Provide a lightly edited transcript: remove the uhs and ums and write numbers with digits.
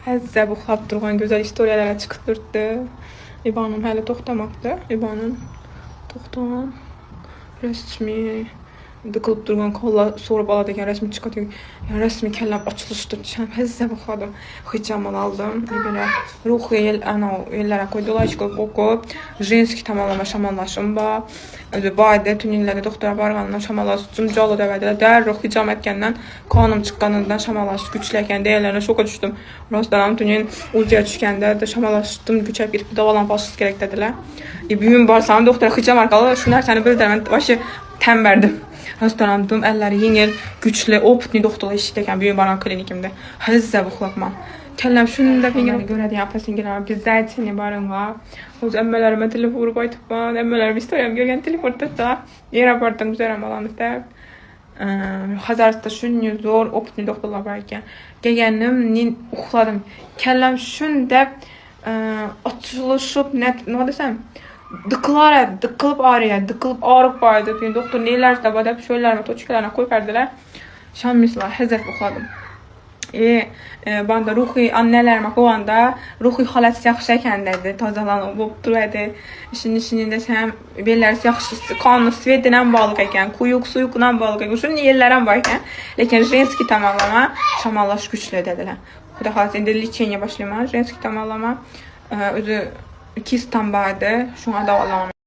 Həzzə buxlab durğan gözəl istoriyalara çıxıb durdu. İbanım hələ toxtamaqdı. İbanım toxtam. Rəsmi dıqılıb durğan kolla sonra baladakən rəsmi çıxatıyor. Yəni rəsmi kəllam açılışdı. Həzzə buxladım. Hicamını aldım. Belə ruhi yerlərə koydular. Qoqub. Jenski tamamlama şamanlaşım ba. Özü baydı. Tünillərdə doktora barğanından şamanlaşdım. Calı dəvədilər. Dərruh hicam etkəndən kanım çıxqanından şamanlaşdı. Güçləkən deyərlərinə şoka düşdüm. Rastlanam tünil uziyə düşkəndə də şamanlaşdım. Güçək bir davalan faşist gerek dedilər. Büyüm barsam doktora hicam arqalı. Şunlar səni bildirəm. Başı tənbərdim. Rastlandım. Əlləri yengil, güçlü, optni doktorla işləyirkən büyüm baran klinikimdə. Həzzə buxlaqma. Kələm şunu da fingirə görə də yapasın gələm. Bizdə içini barın var. O əmmələrime telefonu qoyub ban, əmmələrimi istoriyam görgən telefonda da yer apardım üzərəm alanıqda. Xəzarətdə şunu zor, optni doktorla barkən. Gəgənim, uxladım. Kələm şunu da açılışıb, nə desəm, dıqılıb ağrıq baydı. Doktor neylər də badab, şöylərimi, toçuklarına koyub ərdilər. Şan mislər, həzət uxladım. Banda ruhi annələrimə qoğanda ruhi xaləsi yaxşı əkəndədir, tazalanıb durədi. İşinin desəm, bellərisi yaxşı, kanlı svedinə balıq əkən, suyuqla balıq əkən, şunun yerlərəm var ikən. Lakin jenski tamamlama, şamanlaş güçlü dedilər. Xuda xalis, indi liçeniyə başlayma, jenski tamamlama, özü 2 stambaydı, şuna davalama.